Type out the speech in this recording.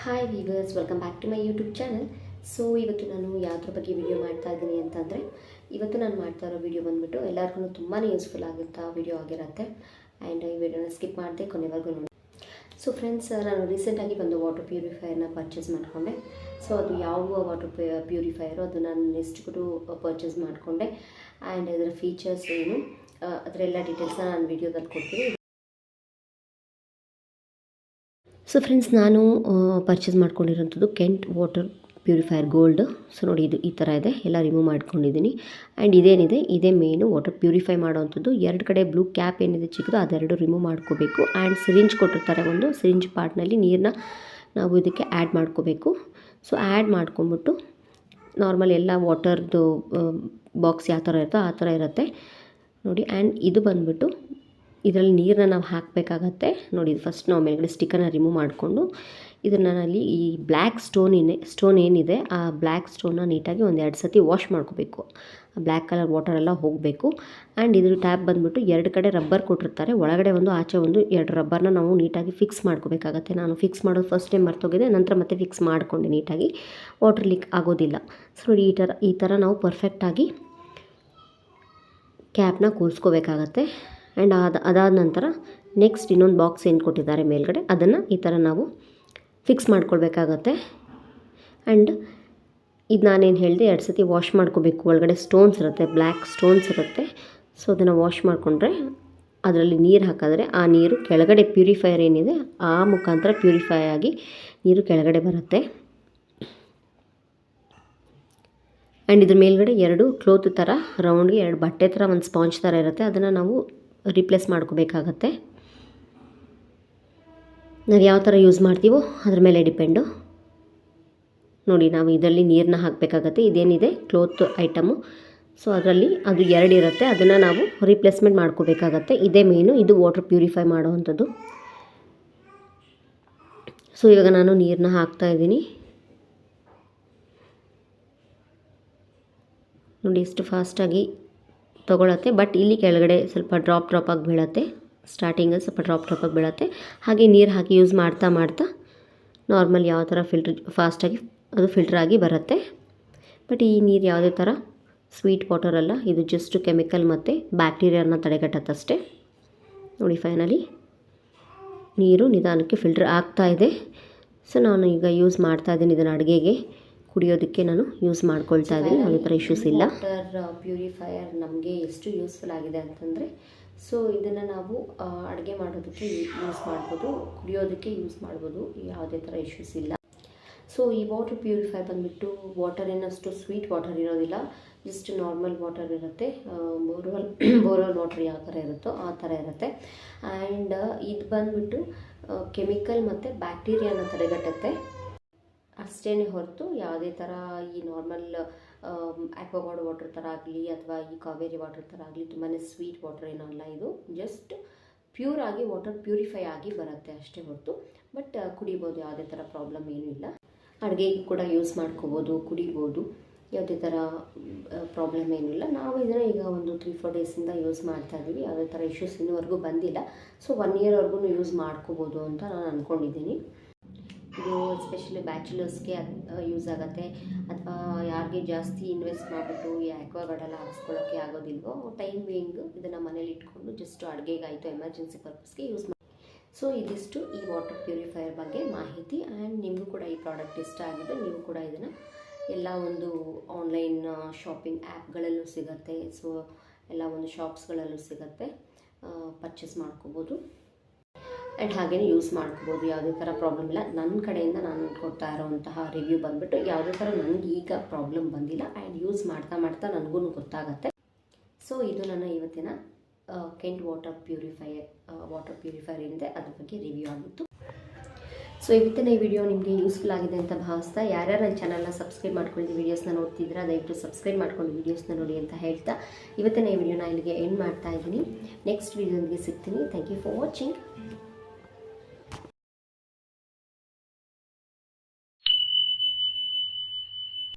Hi viewers, welcome back to my YouTube channel. So ಇವತ್ತು ನಾನು ಯಾವುದ್ರ ಬಗ್ಗೆ ವಿಡಿಯೋ ಮಾಡ್ತಾ ಇದ್ದೀನಿ ಅಂತಂದರೆ, ಇವತ್ತು ನಾನು ಮಾಡ್ತಾ ಇರೋ ವಿಡಿಯೋ ಬಂದುಬಿಟ್ಟು ಎಲ್ಲರಿಗೂ ತುಂಬಾ ಯೂಸ್ಫುಲ್ ಆಗುತ್ತಾ ವಿಡಿಯೋ ಆಗಿರುತ್ತೆ. ಆ್ಯಂಡ್ ಈ ವಿಡಿಯೋನ ಸ್ಕಿಪ್ ಮಾಡಿದೆ ಕೊನೆವರೆಗೂ ನೋಡಿ. ಸೊ ಫ್ರೆಂಡ್ಸ್, ನಾನು ರೀಸೆಂಟಾಗಿ ಒಂದು ವಾಟರ್ ಪ್ಯೂರಿಫೈಯರ್ನ ಪರ್ಚೇಸ್ ಮಾಡಿಕೊಂಡೆ. ಸೊ ಅದು ಯಾವ ವಾಟರ್ ಪ್ಯೂರಿಫೈಯರು ಅದು ನಾನು ನೆಕ್ಸ್ಟ್ ಪರ್ಚೇಸ್ ಮಾಡಿಕೊಂಡೆ. ಆ್ಯಂಡ್ ಅದರ ಫೀಚರ್ಸ್ ಏನು, ಅದರ ಎಲ್ಲ ಡೀಟೇಲ್ಸ್ನ ನಾನು ವಿಡಿಯೋದಲ್ಲಿ ಕೊಡ್ತೀನಿ. ಸೊ ಫ್ರೆಂಡ್ಸ್, ನಾನು ಪರ್ಚೇಸ್ ಮಾಡ್ಕೊಂಡಿರೋಂಥದ್ದು Kent water purifier gold. So ನೋಡಿ, ಇದು ಈ ಥರ ಇದೆ, ಎಲ್ಲ ರಿಮೂವ್ ಮಾಡ್ಕೊಂಡಿದ್ದೀನಿ. ಆ್ಯಂಡ್ ಇದೇನಿದೆ, ಇದೇ ಮೇನು ವಾಟರ್ ಪ್ಯೂರಿಫೈ ಮಾಡೋವಂಥದ್ದು. ಎರಡು ಕಡೆ ಬ್ಲೂ ಕ್ಯಾಪ್ ಏನಿದೆ ಚಿಕ್ಕದು, ಅದೆರಡು ರಿಮೂವ್ ಮಾಡ್ಕೋಬೇಕು. ಆ್ಯಂಡ್ ಸಿರಿಂಜ್ ಕೊಟ್ಟಿರ್ತಾರೆ, ಒಂದು ಸಿರಿಂಜ್ ಪಾರ್ಟ್ನಲ್ಲಿ ನೀರನ್ನ ನಾವು ಇದಕ್ಕೆ ಆ್ಯಡ್ ಮಾಡ್ಕೋಬೇಕು. ಸೊ ಆ್ಯಡ್ ಮಾಡ್ಕೊಂಬಿಟ್ಟು ನಾರ್ಮಲ್ ಎಲ್ಲ ವಾಟರ್ದು ಬಾಕ್ಸ್ ಯಾವ ಥರ ಇರುತ್ತೋ ಆ ಥರ ಇರುತ್ತೆ ನೋಡಿ. ಆ್ಯಂಡ್ ಇದು ಬಂದುಬಿಟ್ಟು ಇದರಲ್ಲಿ ನೀರನ್ನ ನಾವು ಹಾಕಬೇಕಾಗತ್ತೆ ನೋಡಿ. ಇದು ಫಸ್ಟ್ ನಾವು ಮೇಲ್ಗಡೆ ಸ್ಟಿಕ್ಕರ್ನ ರಿಮೂವ್ ಮಾಡಿಕೊಂಡು ಇದನ್ನು ನಲ್ಲಿ ಈ ಬ್ಲ್ಯಾಕ್ ಸ್ಟೋನ್ ಏನಿದೆ, ಆ ಬ್ಲ್ಯಾಕ್ ಸ್ಟೋನ್ನ ನೀಟಾಗಿ ಒಂದು 2 ಸತಿ ವಾಶ್ ಮಾಡ್ಕೋಬೇಕು. ಆ ಬ್ಲ್ಯಾಕ್ ಕಲರ್ ವಾಟರೆಲ್ಲ ಹೋಗಬೇಕು. ಆ್ಯಂಡ್ ಇದ್ರ ಟ್ಯಾಪ್ ಬಂದುಬಿಟ್ಟು 2 ಕಡೆ ರಬ್ಬರ್ ಕೊಟ್ಟಿರ್ತಾರೆ, ಒಳಗಡೆ ಒಂದು ಆಚೆ ಒಂದು 2 ರಬ್ಬರ್ನ ನಾವು ನೀಟಾಗಿ ಫಿಕ್ಸ್ ಮಾಡ್ಕೋಬೇಕಾಗತ್ತೆ. ನಾನು ಫಿಕ್ಸ್ ಮಾಡೋದು ಫಸ್ಟ್ ಟೈಮ್ ಮರ್ತೋಗಿದೆ, ನಂತರ ಮತ್ತೆ ಫಿಕ್ಸ್ ಮಾಡಿಕೊಂಡೆ ನೀಟಾಗಿ, ವಾಟರ್ ಲೀಕ್ ಆಗೋದಿಲ್ಲ. ಸೊ ನೋಡಿ, ಈ ಥರ ನಾವು ಪರ್ಫೆಕ್ಟಾಗಿ ಕ್ಯಾಪ್ನ ಕೂರಿಸ್ಕೋಬೇಕಾಗತ್ತೆ. ಆ್ಯಂಡ್ ಅದಾದ ನಂತರ ನೆಕ್ಸ್ಟ್ ಇನ್ನೊಂದು ಬಾಕ್ಸ್ ಏನು ಕೊಟ್ಟಿದ್ದಾರೆ ಮೇಲ್ಗಡೆ, ಅದನ್ನು ಈ ಥರ ನಾವು ಫಿಕ್ಸ್ ಮಾಡ್ಕೊಳ್ಬೇಕಾಗತ್ತೆ. ಆ್ಯಂಡ್ ಇದು ನಾನೇನು ಹೇಳಿದೆ, 2 ಸತಿ ವಾಶ್ ಮಾಡ್ಕೋಬೇಕು. ಒಳಗಡೆ ಸ್ಟೋನ್ಸ್ ಇರುತ್ತೆ, ಬ್ಲ್ಯಾಕ್ ಸ್ಟೋನ್ಸ್ ಇರುತ್ತೆ. ಸೊ ಅದನ್ನು ವಾಶ್ ಮಾಡಿಕೊಂಡ್ರೆ ಅದರಲ್ಲಿ ನೀರು ಹಾಕಿದ್ರೆ ಆ ನೀರು ಕೆಳಗಡೆ ಪ್ಯೂರಿಫೈಯರ್ ಏನಿದೆ ಆ ಮುಖಾಂತರ ಪ್ಯೂರಿಫೈ ಆಗಿ ನೀರು ಕೆಳಗಡೆ ಬರುತ್ತೆ. ಆ್ಯಂಡ್ ಇದ್ರ ಮೇಲ್ಗಡೆ 2 ಕ್ಲೋತ್ ಥರ ರೌಂಡ್ಗೆ 2 ಬಟ್ಟೆ ಥರ ಒಂದು ಸ್ಪಾಂಜ್ ಥರ ಇರುತ್ತೆ, ಅದನ್ನು ನಾವು ರಿಪ್ಲೇಸ್ ಮಾಡ್ಕೋಬೇಕಾಗತ್ತೆ. ನಾವು ಯಾವ ಥರ ಯೂಸ್ ಮಾಡ್ತೀವೋ ಅದ್ರ ಮೇಲೆ ಡಿಪೆಂಡು ನೋಡಿ. ನಾವು ಇದರಲ್ಲಿ ನೀರನ್ನ ಹಾಕಬೇಕಾಗತ್ತೆ. ಇದೇನಿದೆ ಕ್ಲೋತ್ ಐಟಮು, ಸೊ ಅದರಲ್ಲಿ ಅದು 2 ಇರುತ್ತೆ, ಅದನ್ನು ನಾವು ರಿಪ್ಲೇಸ್ಮೆಂಟ್ ಮಾಡ್ಕೋಬೇಕಾಗತ್ತೆ. ಇದೇ ಮೇನು, ಇದು ವಾಟರ್ ಪ್ಯೂರಿಫೈ ಮಾಡೋವಂಥದ್ದು. ಸೊ ಇವಾಗ ನಾನು ನೀರನ್ನ ಹಾಕ್ತಾಯಿದ್ದೀನಿ ನೋಡಿ, ಎಷ್ಟು ಫಾಸ್ಟಾಗಿ ತೊಗೊಳತ್ತೆ. ಬಟ್ ಇಲ್ಲಿ ಕೆಳಗಡೆ ಸ್ವಲ್ಪ ಡ್ರಾಪ್ ಆಗಿ ಬೀಳತ್ತೆ, ಸ್ಟಾರ್ಟಿಂಗಲ್ಲಿ ಸ್ವಲ್ಪ ಡ್ರಾಪ್ ಆಗಿ ಬೀಳತ್ತೆ. ಹಾಗೆ ನೀರು ಹಾಕಿ ಯೂಸ್ ಮಾಡ್ತಾ ನಾರ್ಮಲ್ ಯಾವ ಥರ ಫಾಸ್ಟಾಗಿ ಅದು ಫಿಲ್ಟರ್ ಆಗಿ ಬರುತ್ತೆ. ಬಟ್ ಈ ನೀರು ಯಾವುದೇ ಥರ ಸ್ವೀಟ್ ವಾಟರ್ ಅಲ್ಲ, ಇದು ಜಸ್ಟ್ ಕೆಮಿಕಲ್ ಮತ್ತು ಬ್ಯಾಕ್ಟೀರಿಯಾನ ತಡೆಗಟ್ಟತ್ತಷ್ಟೇ ನೋಡಿ. ಫೈನಲಿ ನೀರು ನಿಧಾನಕ್ಕೆ ಫಿಲ್ಟರ್ ಆಗ್ತಾಯಿದೆ. ಸೊ ನಾನು ಈಗ ಯೂಸ್ ಮಾಡ್ತಾಯಿದ್ದೀನಿ ಇದನ್ನು, ಅಡುಗೆಗೆ ಕುಡಿಯೋದಕ್ಕೆ ನಾನು ಯೂಸ್ ಮಾಡ್ಕೊಳ್ತಾ ಇದ್ದೀನಿ. ಯಾವುದೇ ಥರ ಇಶ್ಯೂಸ್ ಇಲ್ಲ. ವಾಟರ್ ಪ್ಯೂರಿಫೈಯರ್ ನಮಗೆ ಎಷ್ಟು ಯೂಸ್ಫುಲ್ ಆಗಿದೆ ಅಂತಂದರೆ, ಸೊ ಇದನ್ನು ನಾವು ಅಡುಗೆ ಮಾಡೋದಕ್ಕೆ ಯೂಸ್ ಮಾಡ್ಬೋದು, ಕುಡಿಯೋದಕ್ಕೆ ಯೂಸ್ ಮಾಡ್ಬೋದು, ಯಾವುದೇ ಥರ ಇಶ್ಯೂಸ್ ಇಲ್ಲ. ಸೊ ಈ ವಾಟರ್ ಪ್ಯೂರಿಫೈಯರ್ ಬಂದುಬಿಟ್ಟು ವಾಟರ್ ಏನಷ್ಟು ಸ್ವೀಟ್ ವಾಟರ್ ಇರೋದಿಲ್ಲ, ಜಸ್ಟ್ ನಾರ್ಮಲ್ ವಾಟರ್ ಇರುತ್ತೆ. ಬೋರ್ವೆಲ್ ವಾಟರ್ ಯಾವ ಥರ ಇರುತ್ತೋ ಆ ಥರ ಇರುತ್ತೆ. ಆ್ಯಂಡ್ ಇದು ಬಂದುಬಿಟ್ಟು ಕೆಮಿಕಲ್ ಮತ್ತು ಬ್ಯಾಕ್ಟೀರಿಯಾನ ತಡೆಗಟ್ಟುತ್ತೆ ಅಷ್ಟೇ ಹೊರತು ಯಾವುದೇ ಥರ ಈ ನಾರ್ಮಲ್ ಆಕ್ವಾಗಾರ್ಡ್ ವಾಟರ್ ಥರ ಆಗಲಿ ಅಥವಾ ಈ ಕಾವೇರಿ ವಾಟರ್ ಥರ ಆಗಲಿ ತುಂಬಾ ಸ್ವೀಟ್ ವಾಟರ್ ಏನಲ್ಲ. ಇದು ಜಸ್ಟ್ ಪ್ಯೂರ್ ಆಗಿ ವಾಟರ್ ಪ್ಯೂರಿಫೈ ಆಗಿ ಬರುತ್ತೆ ಅಷ್ಟೇ ಹೊರತು. ಬಟ್ ಕುಡಿಬೋದು, ಯಾವುದೇ ಥರ ಪ್ರಾಬ್ಲಮ್ ಏನೂ ಇಲ್ಲ. ಅಡುಗೆಗೆ ಕೂಡ ಯೂಸ್ ಮಾಡ್ಕೋಬೋದು, ಕುಡಿಬೋದು, ಯಾವುದೇ ಥರ ಪ್ರಾಬ್ಲಮ್ ಏನಿಲ್ಲ. ನಾವು ಇದನ್ನು ಈಗ ಒಂದು 3-4 ಡೇಸಿಂದ ಯೂಸ್ ಮಾಡ್ತಾ ಇದ್ದೀವಿ, ಯಾವುದೇ ಥರ ಇಶ್ಯೂಸ್ ಇನ್ನೂವರೆಗೂ ಬಂದಿಲ್ಲ. ಸೊ 1 ಇಯರ್ವರೆಗೂ ಯೂಸ್ ಮಾಡ್ಕೋಬೋದು ಅಂತ ನಾನು ಅಂದ್ಕೊಂಡಿದ್ದೀನಿ. ಇದು ಎಸ್ಪೆಷಲಿ ಬ್ಯಾಚುಲರ್ಸ್ಗೆ ಯೂಸ್ ಆಗುತ್ತೆ, ಅಥವಾ ಯಾರಿಗೆ ಜಾಸ್ತಿ ಇನ್ವೆಸ್ಟ್ ಮಾಡಿಬಿಟ್ಟು ಈ ಆಕ್ವಾಗಾರ್ಡೆಲ್ಲ ಹಾಕ್ಸ್ಕೊಳ್ಳೋಕ್ಕೆ ಆಗೋದಿಲ್ವೋ ಟೈಮ್ ಬೇಯಿಂಗ್ ಇದನ್ನು ಮನೇಲಿ ಇಟ್ಕೊಂಡು ಜಸ್ಟ್ ಅಡುಗೆಗಾಯಿತು ಎಮರ್ಜೆನ್ಸಿ ಪರ್ಪಸ್ಗೆ ಯೂಸ್ ಮಾಡಿ. ಸೊ ಇದಿಷ್ಟು ಈ ವಾಟರ್ ಪ್ಯೂರಿಫೈಯರ್ ಬಗ್ಗೆ ಮಾಹಿತಿ. ಆ್ಯಂಡ್ ನಿಮಗೂ ಕೂಡ ಈ ಪ್ರಾಡಕ್ಟ್ ಇಷ್ಟ ಆಗಿದೆ, ನೀವು ಕೂಡ ಇದನ್ನು ಎಲ್ಲ ಒಂದು ಆನ್ಲೈನ್ ಶಾಪಿಂಗ್ ಆ್ಯಪ್ಗಳಲ್ಲೂ ಸಿಗುತ್ತೆ. ಸೊ ಎಲ್ಲ ಒಂದು ಶಾಪ್ಸ್ಗಳಲ್ಲೂ ಸಿಗುತ್ತೆ, ಪರ್ಚೇಸ್ ಮಾಡ್ಕೋಬೋದು. ಆ್ಯಂಡ್ ಹಾಗೆಯೇ ಯೂಸ್ ಮಾಡ್ಕೋಬೋದು, ಯಾವುದೇ ಥರ ಪ್ರಾಬ್ಲಮ್ ಇಲ್ಲ. ನನ್ನ ಕಡೆಯಿಂದ ನಾನು ಕೊಡ್ತಾ ಇರೋವಂತಹ ರಿವ್ಯೂ ಬಂದುಬಿಟ್ಟು ಯಾವುದೇ ಥರ ನನಗೆ ಈಗ ಪ್ರಾಬ್ಲಮ್ ಬಂದಿಲ್ಲ. ಆ್ಯಂಡ್ ಯೂಸ್ ಮಾಡ್ತಾ ನನಗೂ ಗೊತ್ತಾಗುತ್ತೆ. ಸೊ ಇದು ನನ್ನ ಇವತ್ತಿನ ಕೆಂಟ್ ವಾಟರ್ ಪ್ಯೂರಿಫೈಯರ್ ಏನಿದೆ ಅದ್ರ ಬಗ್ಗೆ ರಿವ್ಯೂ ಆಗಿತ್ತು. ಸೊ ಇವತ್ತಿನ ಈ ವಿಡಿಯೋ ನಿಮಗೆ ಯೂಸ್ಫುಲ್ ಆಗಿದೆ ಅಂತ ಭಾವಿಸ್ತಾ, ಯಾರ್ಯಾರು ನನ್ನ ಚಾನಲ್ನ ಸಬ್ಸ್ಕ್ರೈಬ್ ಮಾಡ್ಕೊಂಡು ವೀಡಿಯೋಸ್ನ ನೋಡ್ತಿದ್ರೆ ದಯವಿಟ್ಟು ಸಬ್ಸ್ಕ್ರೈಬ್ ಮಾಡ್ಕೊಂಡು ವೀಡಿಯೋಸ್ನ ನೋಡಿ ಅಂತ ಹೇಳ್ತಾ ಇವತ್ತಿನ ಈ ವಿಡಿಯೋನ ಇಲ್ಲಿಗೆ ಎಂಡ್ ಮಾಡ್ತಾ ಇದ್ದೀನಿ. ನೆಕ್ಸ್ಟ್ ವಿಡಿಯೋನಿಗೆ ಸಿಗ್ತೀನಿ. Thank you for watching.